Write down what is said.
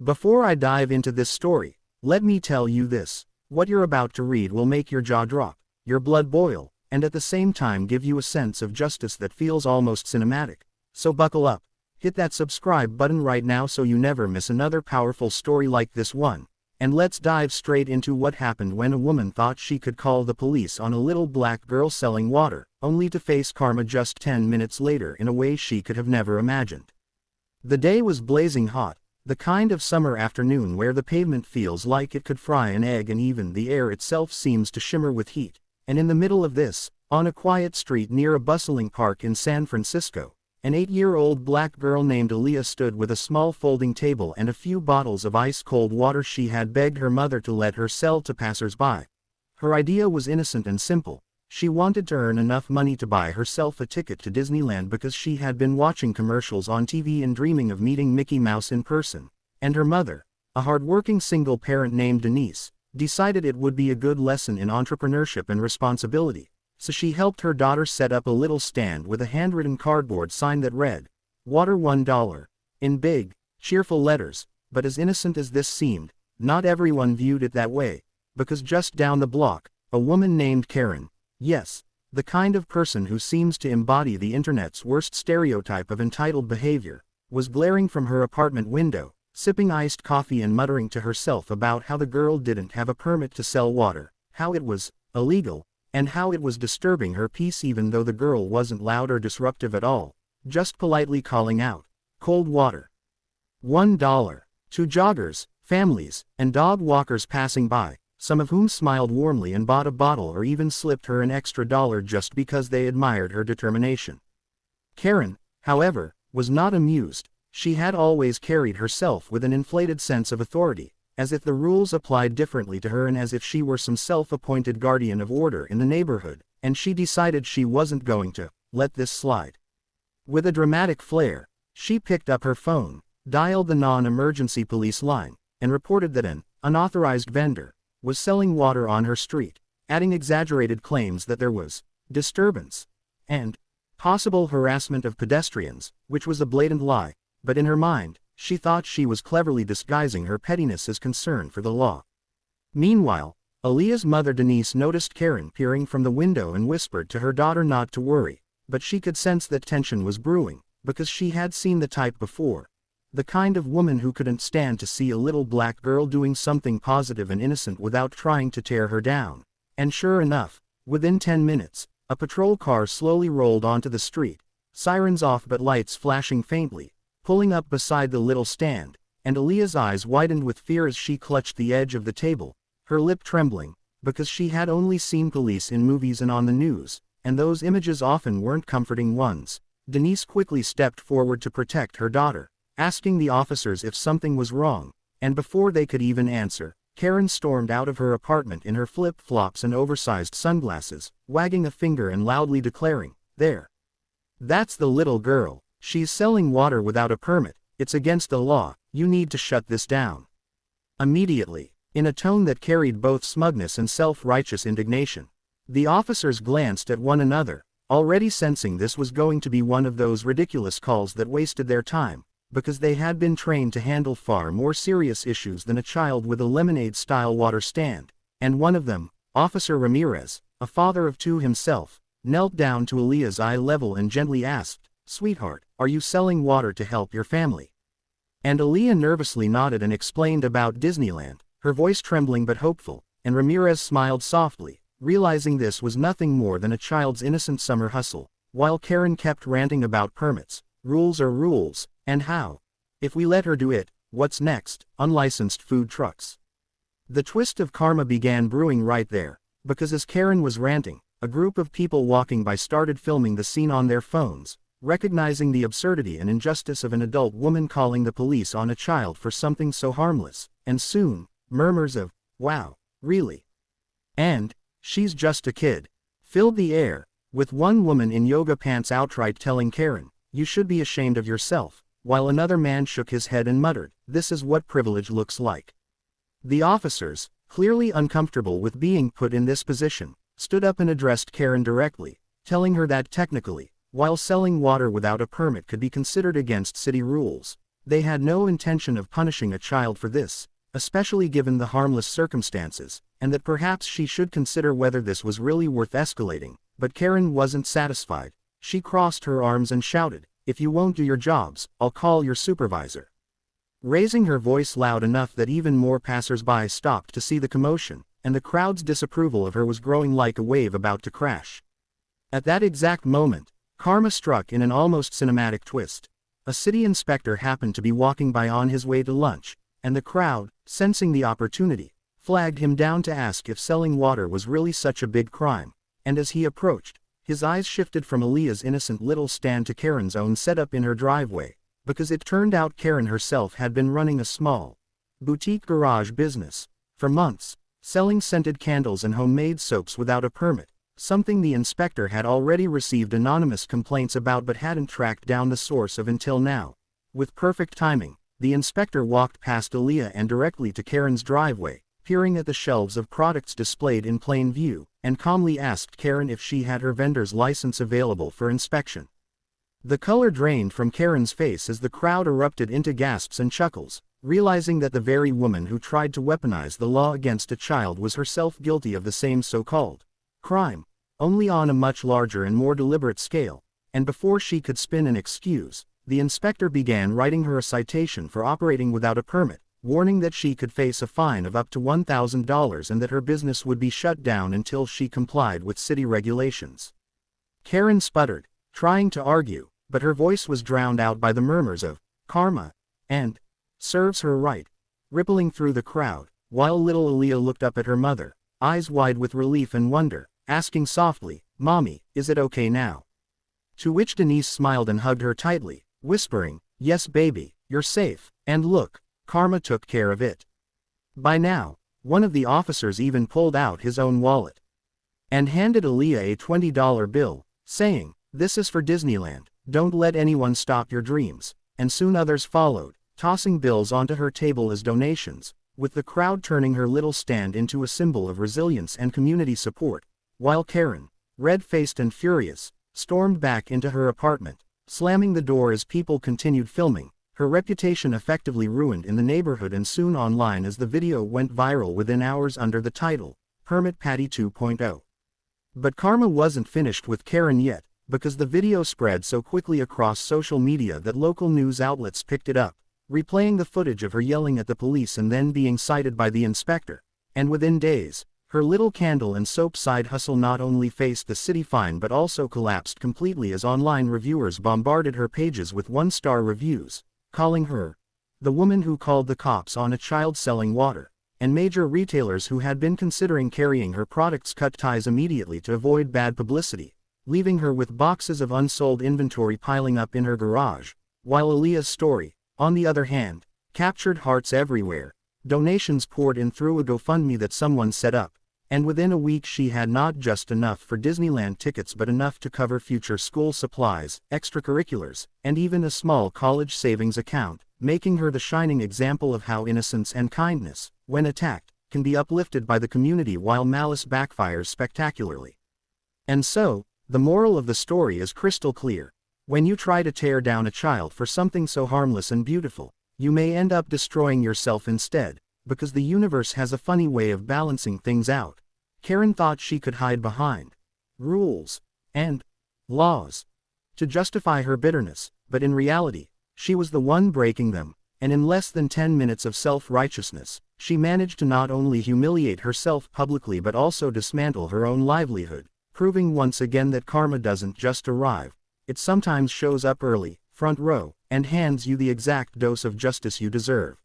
Before I dive into this story, let me tell you this. What you're about to read will make your jaw drop, your blood boil, and at the same time give you a sense of justice that feels almost cinematic. So buckle up, hit that subscribe button right now so you never miss another powerful story like this one. And let's dive straight into what happened when a woman thought she could call the police on a little black girl selling water, only to face karma just 10 minutes later in a way she could have never imagined. The day was blazing hot, the kind of summer afternoon where the pavement feels like it could fry an egg and even the air itself seems to shimmer with heat. And in the middle of this, on a quiet street near a bustling park in San Francisco, an 8-year-old black girl named Aaliyah stood with a small folding table and a few bottles of ice-cold water she had begged her mother to let her sell to passers-by. Her idea was innocent and simple. She wanted to earn enough money to buy herself a ticket to Disneyland because she had been watching commercials on TV and dreaming of meeting Mickey Mouse in person. And her mother, a hard-working single parent named Denise, decided it would be a good lesson in entrepreneurship and responsibility. So she helped her daughter set up a little stand with a handwritten cardboard sign that read, "Water $1," in big, cheerful letters. But as innocent as this seemed, not everyone viewed it that way, because just down the block, a woman named Karen, yes, the kind of person who seems to embody the internet's worst stereotype of entitled behavior, was glaring from her apartment window, sipping iced coffee and muttering to herself about how the girl didn't have a permit to sell water, how it was illegal, and how it was disturbing her peace even though the girl wasn't loud or disruptive at all, just politely calling out, "Cold water. $1." to joggers, families, and dog walkers passing by, some of whom smiled warmly and bought a bottle or even slipped her an extra dollar just because they admired her determination. Karen, however, was not amused. She had always carried herself with an inflated sense of authority, as if the rules applied differently to her and as if she were some self-appointed guardian of order in the neighborhood, and she decided she wasn't going to let this slide. With a dramatic flair, she picked up her phone, dialed the non-emergency police line, and reported that an unauthorized vendor was selling water on her street, adding exaggerated claims that there was disturbance and possible harassment of pedestrians, which was a blatant lie, but in her mind, she thought she was cleverly disguising her pettiness as concern for the law. Meanwhile, Aaliyah's mother Denise noticed Karen peering from the window and whispered to her daughter not to worry, but she could sense that tension was brewing, because she had seen the type before. The kind of woman who couldn't stand to see a little black girl doing something positive and innocent without trying to tear her down. And sure enough, within 10 minutes, a patrol car slowly rolled onto the street, sirens off but lights flashing faintly, pulling up beside the little stand, and Aaliyah's eyes widened with fear as she clutched the edge of the table, her lip trembling, because she had only seen police in movies and on the news, and those images often weren't comforting ones. Denise quickly stepped forward to protect her daughter, asking the officers if something was wrong, and before they could even answer, Karen stormed out of her apartment in her flip-flops and oversized sunglasses, wagging a finger and loudly declaring, "There. That's the little girl. She's selling water without a permit. It's against the law. You need to shut this down." Immediately, in a tone that carried both smugness and self-righteous indignation, the officers glanced at one another, already sensing this was going to be one of those ridiculous calls that wasted their time, because they had been trained to handle far more serious issues than a child with a lemonade-style water stand. And one of them, Officer Ramirez, a father of two himself, knelt down to Aaliyah's eye level and gently asked, "Sweetheart, are you selling water to help your family?" And Aaliyah nervously nodded and explained about Disneyland, her voice trembling but hopeful, and Ramirez smiled softly, realizing this was nothing more than a child's innocent summer hustle, while Karen kept ranting about permits. Rules are rules, and how? If we let her do it, what's next? Unlicensed food trucks. The twist of karma began brewing right there, because as Karen was ranting, a group of people walking by started filming the scene on their phones, recognizing the absurdity and injustice of an adult woman calling the police on a child for something so harmless, and soon, murmurs of, "Wow, really?" and "She's just a kid," filled the air, with one woman in yoga pants outright telling Karen, "You should be ashamed of yourself," while another man shook his head and muttered, "This is what privilege looks like." The officers, clearly uncomfortable with being put in this position, stood up and addressed Karen directly, telling her that technically, while selling water without a permit could be considered against city rules, They had no intention of punishing a child for this, especially given the harmless circumstances, and that perhaps she should consider whether this was really worth escalating. But Karen wasn't satisfied. She crossed her arms and shouted, "If you won't do your jobs, I'll call your supervisor." Raising her voice loud enough that even more passers-by stopped to see the commotion, and the crowd's disapproval of her was growing like a wave about to crash. At that exact moment, karma struck in an almost cinematic twist. A city inspector happened to be walking by on his way to lunch, and the crowd, sensing the opportunity, flagged him down to ask if selling water was really such a big crime. And as he approached, his eyes shifted from Aaliyah's innocent little stand to Karen's own setup in her driveway, because it turned out Karen herself had been running a small, boutique garage business for months, selling scented candles and homemade soaps without a permit, something the inspector had already received anonymous complaints about but hadn't tracked down the source of until now. With perfect timing, the inspector walked past Aaliyah and directly to Karen's driveway, peering at the shelves of products displayed in plain view, and calmly asked Karen if she had her vendor's license available for inspection. The color drained from Karen's face as the crowd erupted into gasps and chuckles, realizing that the very woman who tried to weaponize the law against a child was herself guilty of the same so-called crime, only on a much larger and more deliberate scale. And before she could spin an excuse, the inspector began writing her a citation for operating without a permit, warning that she could face a fine of up to $1,000 and that her business would be shut down until she complied with city regulations. Karen sputtered, trying to argue, but her voice was drowned out by the murmurs of "karma" and "serves her right" rippling through the crowd, while little Aaliyah looked up at her mother, eyes wide with relief and wonder, asking softly, "Mommy, is it okay now?" To which Denise smiled and hugged her tightly, whispering, "Yes baby, you're safe, and look, karma took care of it." By now, one of the officers even pulled out his own wallet and handed Aaliyah a $20 bill, saying, "This is for Disneyland, don't let anyone stop your dreams," and soon others followed, tossing bills onto her table as donations, with the crowd turning her little stand into a symbol of resilience and community support, while Karen, red-faced and furious, stormed back into her apartment, slamming the door as people continued filming, her reputation effectively ruined in the neighborhood and soon online as the video went viral within hours under the title, Permit Patty 2.0. But karma wasn't finished with Karen yet, because the video spread so quickly across social media that local news outlets picked it up, replaying the footage of her yelling at the police and then being cited by the inspector, and within days, her little candle and soap side hustle not only faced the city fine but also collapsed completely as online reviewers bombarded her pages with one-star reviews, calling her the woman who called the cops on a child selling water, and major retailers who had been considering carrying her products cut ties immediately to avoid bad publicity, leaving her with boxes of unsold inventory piling up in her garage, while Aaliyah's story, on the other hand, captured hearts everywhere. Donations poured in through a GoFundMe that someone set up, and within a week she had not just enough for Disneyland tickets but enough to cover future school supplies, extracurriculars, and even a small college savings account, making her the shining example of how innocence and kindness, when attacked, can be uplifted by the community while malice backfires spectacularly. And so, the moral of the story is crystal clear. When you try to tear down a child for something so harmless and beautiful, you may end up destroying yourself instead, because the universe has a funny way of balancing things out. Karen thought she could hide behind rules and laws to justify her bitterness, but in reality, she was the one breaking them, and in less than 10 minutes of self-righteousness, she managed to not only humiliate herself publicly but also dismantle her own livelihood, proving once again that karma doesn't just arrive, it sometimes shows up early, front row, and hands you the exact dose of justice you deserve.